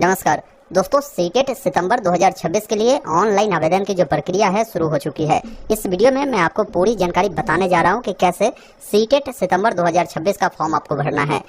नमस्कार दोस्तों, सीटेट सितंबर 2026 के लिए ऑनलाइन आवेदन की जो प्रक्रिया है शुरू हो चुकी है। इस वीडियो में मैं आपको पूरी जानकारी बताने जा रहा हूं कि कैसे सीटेट सितंबर 2026 का फॉर्म आपको भरना है।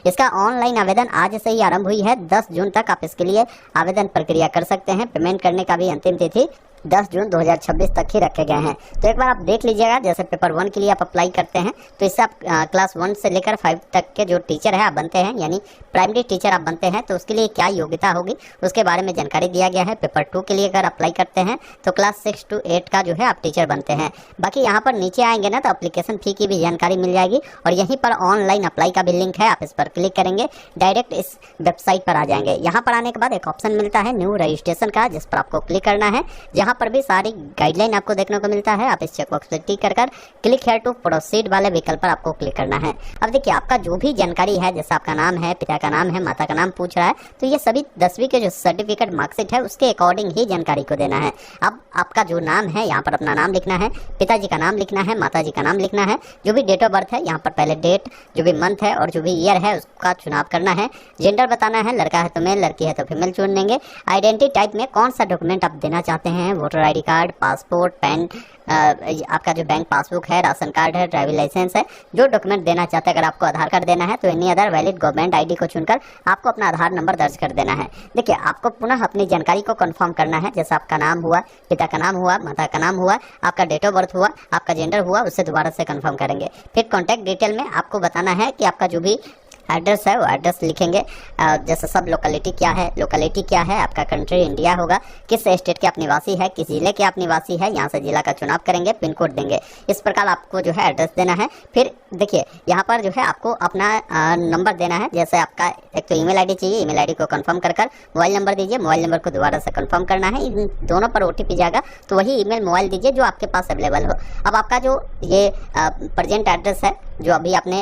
इसका ऑनलाइन आवेदन आज से ही आरंभ हुई है। 10 जून तक आप इसके लिए आवेदन प्रक्रिया कर सकते हैं। पेमेंट करने का भी अंतिम तिथि 10 जून 2026 तक ही रखे गए हैं। तो एक बार आप देख लीजिएगा, जैसे पेपर 1 के लिए आप अप्लाई करते हैं तो इससे आप क्लास 1 से लेकर 5 तक के जो टीचर है आप बनते हैं, यानी प्राइमरी टीचर आप बनते हैं, तो उसके लिए क्या योग्यता होगी उसके बारे में जानकारी दिया गया है। पेपर 2 के लिए अगर अप्लाई करते हैं तो क्लास 6 to 8 का जो है आप टीचर बनते हैं। बाकी यहाँ पर नीचे आएंगे ना तो एप्लीकेशन फ़ी की भी जानकारी मिल जाएगी और यहीं पर ऑनलाइन अप्लाई का भी लिंक है। आप इस पर क्लिक करेंगे, डायरेक्ट इस वेबसाइट पर आ जाएंगे। यहाँ पर आने के बाद एक ऑप्शन मिलता है न्यू रजिस्ट्रेशन का, जिस पर आपको क्लिक करना है। जहाँ पर भी सारी गाइडलाइन आपको देखने को मिलता है। आप इस चेकबॉक्स पर टिक कर क्लिक हियर टू प्रोसीड वाले विकल्प पर आपको क्लिक करना है। अब देखिए, आपका जो भी जानकारी है, जैसे आपका नाम है, पिता का नाम है, माता का नाम पूछ रहा है, तो ये सभी 10वीं के जो सर्टिफिकेट मार्कशीट है उसके अकॉर्डिंग ही जानकारी को देना है। अब आपका जो नाम है यहाँ पर अपना नाम लिखना है, पिताजी का नाम लिखना है, माताजी का नाम लिखना है, जो भी डेट ऑफ बर्थ है यहाँ पर पहले डेट, जो भी मंथ है और जो भी ईयर है उसका चुनाव करना है। जेंडर बताना है, लड़का है तो मेल, लड़की है तो फीमेल चुन लेंगे। आइडेंटिटी टाइप में कौन सा डॉक्यूमेंट आप देना चाहते हैं, voter ID card, passport, pan, आपका जो बैंक पासबुक है, राशन कार्ड है, ड्राइविंग लाइसेंस है, जो डॉक्यूमेंट देना चाहते हैं। अगर आपको आधार कार्ड देना है तो any other valid government ID को चुनकर आपको अपना आधार नंबर दर्ज कर देना है। देखिए, आपको पुनः अपनी जानकारी को कंफर्म करना है, जैसे आपका नाम हुआ, पिता का नाम हुआ, माता का नाम हुआ, आपका डेट ऑफ बर्थ हुआ, आपका जेंडर हुआ, उससे दोबारा से कंफर्म करेंगे। फिर कॉन्टैक्ट डिटेल में आपको बताना है कि आपका जो भी एड्रेस है वो एड्रेस लिखेंगे। जैसे सब लोकेलिटी क्या है, आपका कंट्री इंडिया होगा, किस स्टेट के आप निवासी है, किस जिले के आप निवासी है, यहाँ से जिला का चुनाव करेंगे, पिन कोड देंगे। इस प्रकार आपको जो है एड्रेस देना है। फिर देखिए, यहाँ पर जो है आपको अपना नंबर देना है। जैसे आपका एक तो ईमेल आईडी चाहिए, ईमेल आईडी को कंफर्म कर मोबाइल नंबर दीजिए, मोबाइल नंबर को दोबारा से कंफर्म करना है। इन दोनों पर ओटीपी जाएगा, तो वही ईमेल मोबाइल दीजिए जो आपके पास अवेलेबल हो। अब आपका जो ये प्रेजेंट एड्रेस है, जो अभी आपने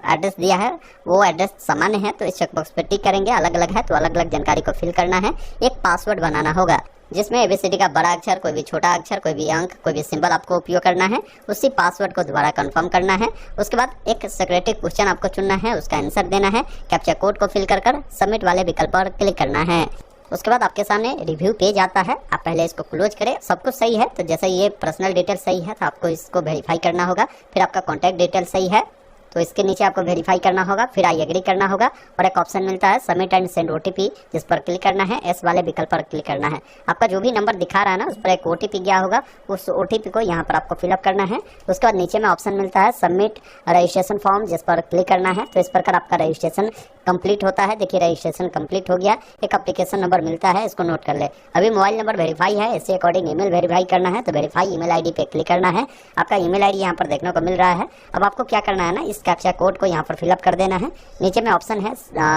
एड्रेस दिया है वो एड्रेस सामान्य है, तो इस चेकबॉक्स पर टिक करेंगे। अलग अलग है तो अलग अलग जानकारी को फिल करना है। एक पासवर्ड बनाना होगा जिसमें एबीसीडी का बड़ा अक्षर, कोई भी छोटा अक्षर, कोई भी अंक, कोई भी सिंबल आपको उपयोग करना है। उसी पासवर्ड को दोबारा कंफर्म करना है। उसके बाद एक सिक्योरिटी क्वेश्चन आपको चुनना है, उसका आंसर देना है। कैप्चा कोड को फिल कर सबमिट वाले विकल्प पर क्लिक करना है। उसके बाद आपके सामने रिव्यू पेज आता है। आप पहले इसको क्लोज करें। सब कुछ सही है तो जैसे ये पर्सनल डिटेल सही है तो आपको इसको वेरीफाई करना होगा। फिर आपका कॉन्टैक्ट डिटेल सही है तो इसके नीचे आपको वेरीफाई करना होगा। फिर आई एग्री करना होगा और एक ऑप्शन मिलता है सबमिट एंड सेंड ओटीपी, जिस पर क्लिक करना है। एस वाले विकल्प पर क्लिक करना है। आपका जो भी नंबर दिखा रहा है ना उस पर एक ओटीपी गया होगा, उस ओटीपी को यहाँ पर आपको फिलअप करना है। उसके बाद नीचे में ऑप्शन मिलता है सबमिट रजिस्ट्रेशन फॉर्म, जिस पर क्लिक करना है। तो इस प्रकार आपका रजिस्ट्रेशन कंप्लीट होता है। देखिए, रजिस्ट्रेशन कंप्लीट हो गया। एक एप्लीकेशन नंबर मिलता है, इसको नोट कर ले। अभी मोबाइल नंबर वेरीफाई है, इससे अकॉर्डिंग ईमेल वेरीफाई करना है, तो वेरीफाई ईमेल आईडी पे क्लिक करना है। आपका ईमेल आईडी यहाँ पर देखने को मिल रहा है। अब आपको क्या करना है ना, इस कैप्चा कोड को यहाँ पर फिलअप कर देना है। नीचे में ऑप्शन है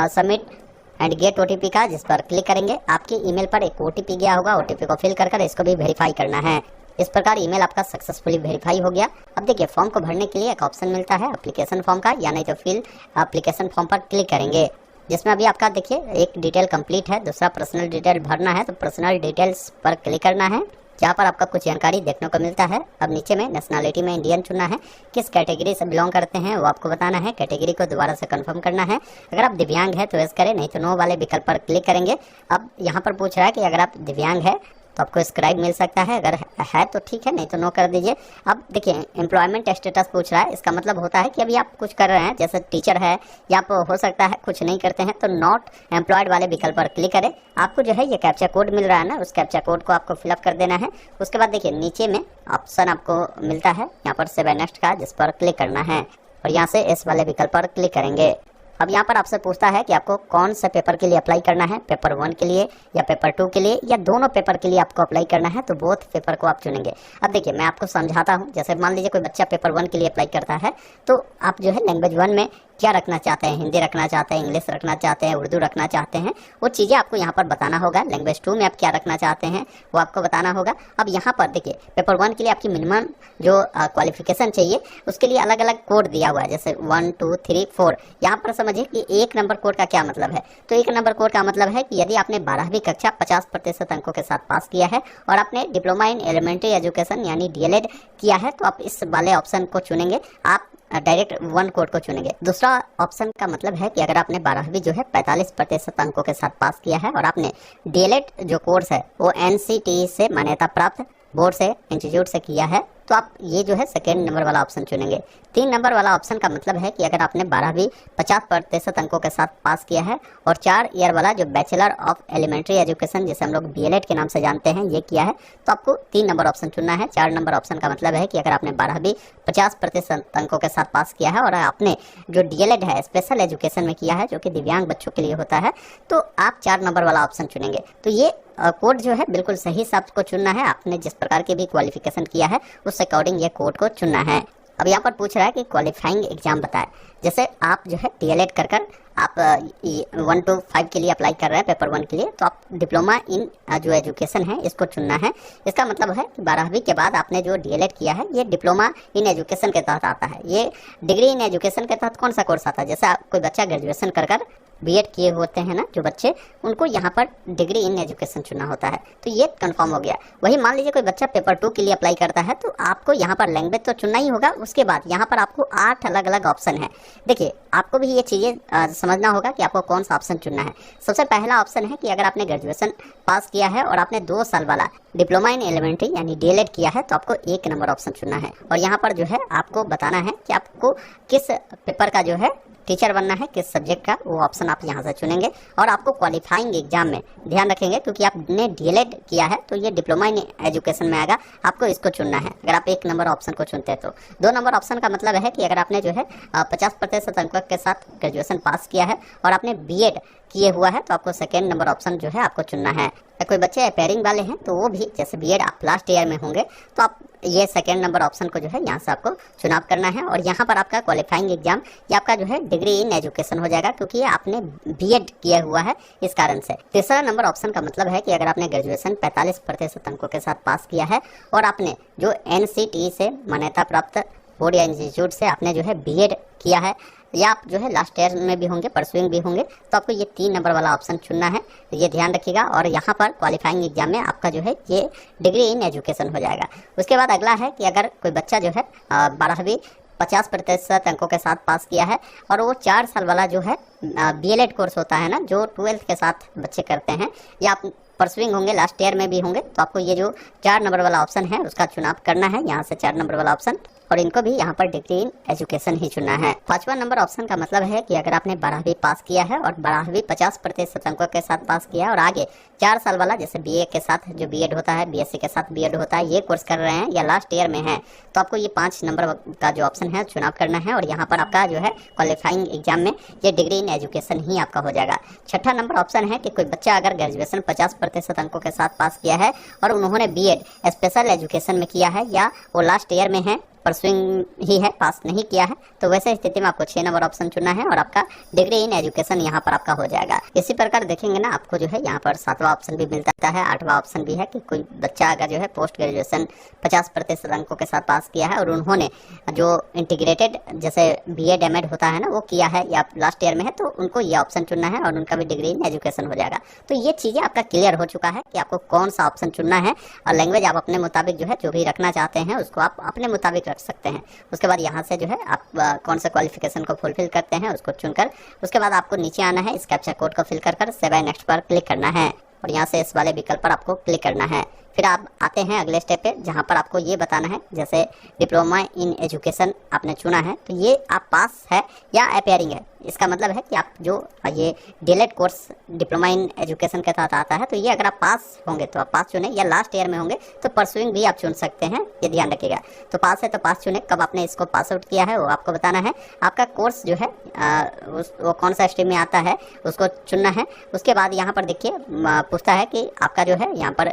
सबमिट एंड गेट ओटीपी का, जिस पर क्लिक करेंगे। आपके ईमेल पर एक ओटीपी गया होगा, ओटीपी को फिल कर इसको भी वेरीफाई करना है। इस प्रकार ईमेल आपका सक्सेसफुली वेरीफाई हो गया। अब देखिए, फॉर्म को भरने के लिए एक ऑप्शन मिलता है एप्लीकेशन फॉर्म का, या नहीं तो फिल एप्लीकेशन फॉर्म पर क्लिक करेंगे, जिसमें अभी आपका देखिए एक डिटेल कंप्लीट है, दूसरा पर्सनल डिटेल भरना है। तो पर्सनल डिटेल्स पर क्लिक करना है, जहाँ पर आपका कुछ जानकारी देखने को मिलता है। अब नीचे में नेशनलिटी में इंडियन चुनना है, किस कैटेगरी से बिलोंग करते हैं वो आपको बताना है। कैटेगरी को दोबारा से कंफर्म करना है। अगर आप दिव्यांग है तो यस करें, नहीं तो नो वाले विकल्प पर क्लिक करेंगे। अब यहाँ पर पूछ रहा है कि अगर आप दिव्यांग है तो आपको स्क्राइब मिल सकता है, अगर है तो ठीक है, नहीं तो नो कर दीजिए। अब देखिए, एम्प्लॉयमेंट स्टेटस पूछ रहा है। इसका मतलब होता है कि अभी आप कुछ कर रहे हैं, जैसे टीचर है या आप हो सकता है कुछ नहीं करते हैं, तो नॉट एम्प्लॉयड वाले विकल्प पर क्लिक करें। आपको जो है ये कैप्चा कोड मिल रहा है ना, उस कैप्चा कोड को आपको फिलअप कर देना है। उसके बाद देखिए, नीचे में ऑप्शन आपको मिलता है यहाँ पर सेव नेक्स्ट का, जिस पर क्लिक करना है और यहाँ से एस वाले विकल्प पर क्लिक करेंगे। अब यहाँ पर आपसे पूछता है कि आपको कौन से पेपर के लिए अप्लाई करना है, पेपर 1 के लिए या पेपर 2 के लिए, या दोनों पेपर के लिए आपको अप्लाई करना है, तो बोथ पेपर को आप चुनेंगे। अब देखिए, मैं आपको समझाता हूँ। जैसे मान लीजिए कोई बच्चा पेपर 1 के लिए अप्लाई करता है, तो आप जो है लैंग्वेज 1 में क्या रखना चाहते हैं, हिंदी रखना चाहते हैं, इंग्लिश रखना चाहते हैं, उर्दू रखना चाहते हैं, वो चीज़ें आपको यहाँ पर बताना होगा। लैंग्वेज 2 में आप क्या रखना चाहते हैं वो आपको बताना होगा। अब यहाँ पर देखिए, पेपर 1 के लिए आपकी मिनिमम जो क्वालिफिकेशन चाहिए उसके लिए अलग अलग कोड दिया हुआ है, जैसे 1 2 3 4। यहाँ पर समझिए कि एक नंबर कोड का क्या मतलब है। तो एक नंबर कोड का मतलब है कि यदि आपने 12वीं कक्षा 50% अंकों के साथ पास किया है और आपने डिप्लोमा इन एलिमेंट्री एजुकेशन यानी DLED किया है, तो आप इस वाले ऑप्शन को चुनेंगे। आप डायरेक्ट वन कोड को चुनेंगे। दूसरा ऑप्शन का मतलब है कि अगर आपने 12वीं जो है 45% अंकों के साथ पास किया है और आपने डीएलएड जो कोर्स है वो एनसीटीई से मान्यता प्राप्त बोर्ड से इंस्टीट्यूट से किया है, तो आप ये जो है सेकेंड नंबर वाला ऑप्शन चुनेंगे। 3 नंबर वाला ऑप्शन का मतलब है कि अगर आपने 12वीं 50% अंकों के साथ पास किया है और 4 ईयर वाला जो बैचलर ऑफ एलिमेंट्री एजुकेशन जिसे हम लोग बीएलएड के नाम से जानते हैं ये किया है, तो आपको 3 नंबर ऑप्शन चुनना है। 4 नंबर ऑप्शन का मतलब है कि अगर आपने 12वीं 50% अंकों के साथ पास किया है और आपने जो डीएलएड है स्पेशल एजुकेशन में किया है जो कि दिव्यांग बच्चों के लिए होता है, तो आप 4 नंबर वाला ऑप्शन चुनेंगे। तो ये कोड जो है बिल्कुल सही से आपको चुनना है। आपने जिस प्रकार की भी क्वालिफिकेशन किया है उस अकॉर्डिंग ये कोड को चुनना है। अब यहाँ पर पूछ रहा है कि क्वालिफाइंग एग्जाम बताए। जैसे आप जो है डीएलएड कर आप 1 to 5 के लिए अप्लाई कर रहे हैं पेपर 1 के लिए, तो आप डिप्लोमा इन जो एजुकेशन है इसको चुनना है। इसका मतलब है कि 12वीं के बाद आपने जो डीएलएड किया है ये डिप्लोमा इन एजुकेशन के तहत आता है। ये डिग्री इन एजुकेशन के तहत कौन सा कोर्स आता है? जैसे कोई बच्चा ग्रेजुएशन कर बीएड किए होते हैं ना जो बच्चे, उनको यहाँ पर डिग्री इन एजुकेशन चुनना होता है, तो ये कंफर्म हो गया। वही मान लीजिए कोई बच्चा पेपर 2 के लिए अप्लाई करता है, तो आपको यहाँ पर लैंग्वेज तो चुनना ही होगा। उसके बाद यहाँ पर आपको 8 अलग अलग ऑप्शन है। देखिए आपको भी ये चीज़ें समझना होगा कि आपको कौन सा ऑप्शन चुनना है। सबसे पहला ऑप्शन है कि अगर आपने ग्रेजुएशन पास किया है और आपने 2 साल वाला डिप्लोमा इन एलिमेंट्री यानी डीएलएड किया है, तो आपको 1 नंबर ऑप्शन चुनना है। और यहाँ पर जो है आपको बताना है कि आपको किस पेपर का जो है टीचर बनना है, किस सब्जेक्ट का, वो ऑप्शन आप यहाँ से चुनेंगे। और आपको क्वालिफाइंग एग्जाम में ध्यान रखेंगे क्योंकि आपने डीएलएड किया है तो ये डिप्लोमा इन एजुकेशन में आएगा, आपको इसको चुनना है। अगर आप 1 नंबर ऑप्शन को चुनते हैं तो 2 नंबर ऑप्शन का मतलब है कि अगर आपने जो है 50% अंकों के साथ ग्रेजुएशन पास किया है और आपने बीएड किए हुआ है, तो आपको सेकेंड नंबर ऑप्शन जो है आपको चुनना है। कोई बच्चे अपेयरिंग वाले हैं तो वो भी जैसे बीएड आप लास्ट ईयर में होंगे तो आप ये सेकेंड नंबर ऑप्शन को जो है यहाँ से आपको चुनाव करना है। और यहाँ पर आपका क्वालिफाइंग एग्जाम या आपका जो है डिग्री इन एजुकेशन हो जाएगा क्योंकि ये आपने बीएड किया हुआ है इस कारण से। तीसरा नंबर ऑप्शन का मतलब है कि अगर आपने ग्रेजुएशन 45% अंकों के साथ पास किया है और आपने जो एनसीटीई से मान्यता प्राप्त बोर्ड या इंस्टीट्यूट से आपने जो है बीएड किया है या आप जो है लास्ट ईयर में भी होंगे, परसुइंग भी होंगे, तो आपको ये 3 नंबर वाला ऑप्शन चुनना है। ये ध्यान रखिएगा। और यहाँ पर क्वालिफाइंग एग्जाम में आपका जो है ये डिग्री इन एजुकेशन हो जाएगा। उसके बाद अगला है कि अगर कोई बच्चा जो है 12वीं 50% अंकों के साथ पास किया है और वो 4 साल वाला जो है बीएलएड कोर्स होता है ना जो 12th के साथ बच्चे करते हैं या आप परसुइंग होंगे, लास्ट ईयर में भी होंगे, तो आपको ये जो 4 नंबर वाला ऑप्शन है उसका चुनाव करना है। यहाँ से 4 नंबर वाला ऑप्शन, और इनको भी यहाँ पर डिग्री इन एजुकेशन ही चुनना है। 5वां नंबर ऑप्शन का मतलब है कि अगर आपने 12वीं पास किया है और 12वीं 50% अंकों के साथ पास किया है और आगे 4 साल वाला जैसे बीए के साथ जो बीएड होता है, बीएससी के साथ बीएड होता है, ये कोर्स कर रहे हैं या लास्ट ईयर में है, तो आपको ये 5 नंबर का जो ऑप्शन है चुनाव करना है। और यहाँ पर आपका जो है क्वालिफाइंग एग्जाम में ये डिग्री इन एजुकेशन ही आपका हो जाएगा। 6ठा नंबर ऑप्शन है कि कोई बच्चा अगर ग्रेजुएशन 50% अंकों के साथ पास किया है और उन्होंने बीएड स्पेशल एजुकेशन में किया है या वो लास्ट ईयर में है, परसुइंग ही है, पास नहीं किया है, तो वैसे स्थिति में आपको 6 नंबर ऑप्शन चुनना है और आपका डिग्री इन एजुकेशन यहाँ पर आपका हो जाएगा। इसी प्रकार देखेंगे ना आपको जो है यहाँ पर 7वां ऑप्शन भी मिलता है, 8वां ऑप्शन भी है कि कोई बच्चा अगर जो है पोस्ट ग्रेजुएशन 50% अंकों के साथ पास किया है और उन्होंने जो इंटीग्रेटेड जैसे बीएड एमएड होता है ना वो किया है या लास्ट ईयर में है, तो उनको ये ऑप्शन चुनना है और उनका भी डिग्री इन एजुकेशन हो जाएगा। तो ये चीज़ें आपका क्लियर हो चुका है कि आपको कौन सा ऑप्शन चुनना है और लैंग्वेज आप अपने मुताबिक जो है जो भी रखना चाहते हैं उसको आप अपने मुताबिक रख सकते हैं। उसके बाद यहाँ से जो है आप कौन सा क्वालिफिकेशन को फुलफिल करते हैं उसको चुनकर उसके बाद आपको नीचे आना है, इस कैप्चा कोड को फिल कर सेव एंड नेक्स्ट पर क्लिक करना है और यहाँ से इस वाले विकल्प पर आपको क्लिक करना है। फिर आप आते हैं अगले स्टेप पे जहाँ पर आपको ये बताना है जैसे डिप्लोमा इन एजुकेशन आपने चुना है तो ये आप पास है या अपेयरिंग है। इसका मतलब है कि आप जो ये DElEd course diploma in education के तहत आता है तो ये अगर आप पास होंगे तो आप पास चुने या लास्ट ईयर में होंगे तो परसुइंग भी आप चुन सकते हैं, ये ध्यान रखिएगा। तो पास है तो पास चुने, कब आपने इसको पास आउट किया है वो आपको बताना है। आपका कोर्स जो है वो कौन सा स्ट्रीम में आता है उसको चुनना है। उसके बाद यहाँ पर देखिए पूछता है कि आपका जो है यहाँ पर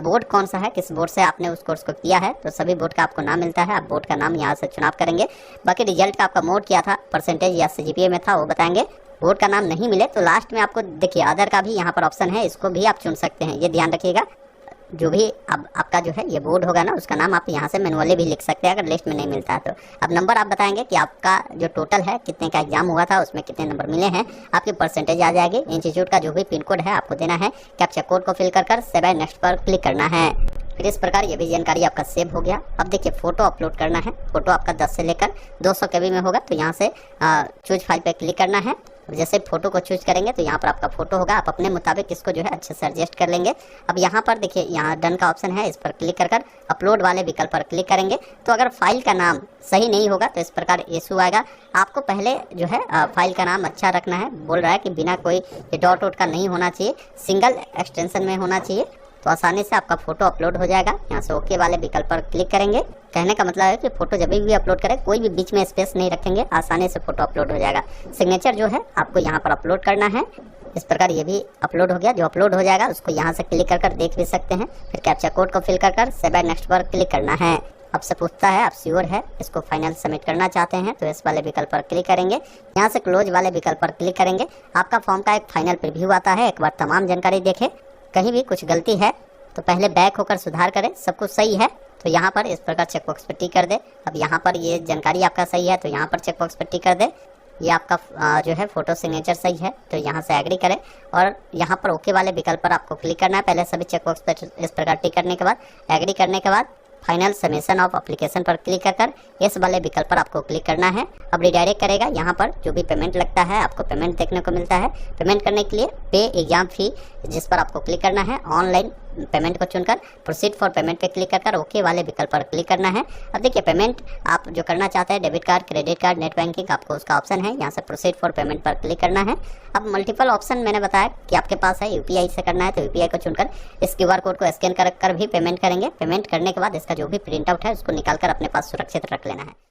बोर्ड कौन सा है, किस बोर्ड से आपने उस कोर्स को किया है, तो सभी बोर्ड का आपको नाम मिलता है, आप बोर्ड का नाम यहाँ से चुनाव करेंगे। बाकी रिजल्ट का आपका मोड क्या था, परसेंटेज या सीजीपीए में था वो बताएंगे। बोर्ड का नाम नहीं मिले तो लास्ट में आपको देखिए अदर का भी यहाँ पर ऑप्शन है, इसको भी आप चुन सकते हैं, ये ध्यान रखिएगा। जो भी अब आपका जो है ये बोर्ड होगा ना उसका नाम आप यहाँ से मैनुअली भी लिख सकते हैं अगर लिस्ट में नहीं मिलता है तो। अब नंबर आप बताएंगे कि आपका जो टोटल है कितने का एग्जाम हुआ था उसमें कितने नंबर मिले हैं, आपकी परसेंटेज आ जाएगी। इंस्टीट्यूट का जो भी पिन कोड है आपको देना है, कैप्चा कोड को फिल कर सेव एंड नेक्स्ट पर क्लिक करना है। फिर इस प्रकार ये भी जानकारी आपका सेव हो गया। अब देखिए फोटो अपलोड करना है। फोटो आपका 10 से लेकर 200 KB में होगा, तो यहाँ से चूज फाइल पे क्लिक करना है। जैसे फोटो को चूज करेंगे तो यहाँ पर आपका फोटो होगा, आप अपने मुताबिक इसको जो है अच्छे से एडजस्ट कर लेंगे। अब यहाँ पर देखिए यहाँ डन का ऑप्शन है, इस पर क्लिक कर अपलोड वाले विकल्प पर क्लिक करेंगे। तो अगर फाइल का नाम सही नहीं होगा तो इस प्रकार इशू आएगा। आपको पहले जो है फाइल का नाम अच्छा रखना है। बोल रहा है कि बिना कोई डॉट वॉट का नहीं होना चाहिए, सिंगल एक्सटेंशन में होना चाहिए, तो आसानी से आपका फोटो अपलोड हो जाएगा। यहाँ से ओके वाले विकल्प पर क्लिक करेंगे। कहने का मतलब है कि फोटो जब भी अपलोड करें कोई भी बीच में स्पेस नहीं रखेंगे, आसानी से फोटो अपलोड हो जाएगा। सिग्नेचर जो है आपको यहाँ पर अपलोड करना है। इस प्रकार ये भी अपलोड हो गया। जो अपलोड हो जाएगा उसको यहाँ से क्लिक कर देख भी सकते हैं। फिर कैप्चा कोड को फिल कर सेव एंड नेक्स्ट पर क्लिक करना है। आपसे पूछता है आप श्योर है इसको फाइनल सबमिट करना चाहते हैं, तो इस वाले विकल्प पर क्लिक करेंगे। यहाँ से क्लोज वाले विकल्प पर क्लिक करेंगे। आपका फॉर्म का एक फाइनल प्रीव्यू आता है। एक बार तमाम जानकारी देखें, कहीं भी कुछ गलती है तो पहले बैक होकर सुधार करें। सब कुछ सही है तो यहाँ पर इस प्रकार चेकबॉक्स पर टिक कर दे। अब यहाँ पर ये जानकारी आपका सही है तो यहाँ पर चेकबॉक्स पर टिक कर दे। ये आपका जो है फोटो सिग्नेचर सही है तो यहाँ से एग्री करें और यहाँ पर ओके वाले विकल्प पर आपको क्लिक करना है। पहले सभी चेकबॉक्स पर इस प्रकार टिक करने के बाद एग्री करने के बाद फाइनल सबमिशन ऑफ एप्लीकेशन पर क्लिक कर इस वाले विकल्प पर आपको क्लिक करना है। अब रिडायरेक्ट करेगा। यहाँ पर जो भी पेमेंट लगता है आपको पेमेंट देखने को मिलता है। पेमेंट करने के लिए पे एग्जाम फी जिस पर आपको क्लिक करना है, ऑनलाइन पेमेंट को चुनकर प्रोसीड फॉर पेमेंट पे क्लिक कर ओके वाले विकल्प पर क्लिक करना है। अब देखिए पेमेंट आप जो करना चाहते हैं debit card, credit card, net banking, आपको उसका ऑप्शन है। यहाँ से प्रोसीड फॉर पेमेंट पर क्लिक करना है। अब मल्टीपल ऑप्शन मैंने बताया कि आपके पास है। यूपीआई से करना है तो यूपीआई को चुनकर इस QR कोड को स्कैन कर भी पेमेंट करेंगे। पेमेंट करने के बाद इसका जो भी प्रिंट आउट है उसको निकाल कर अपने पास सुरक्षित रख लेना है।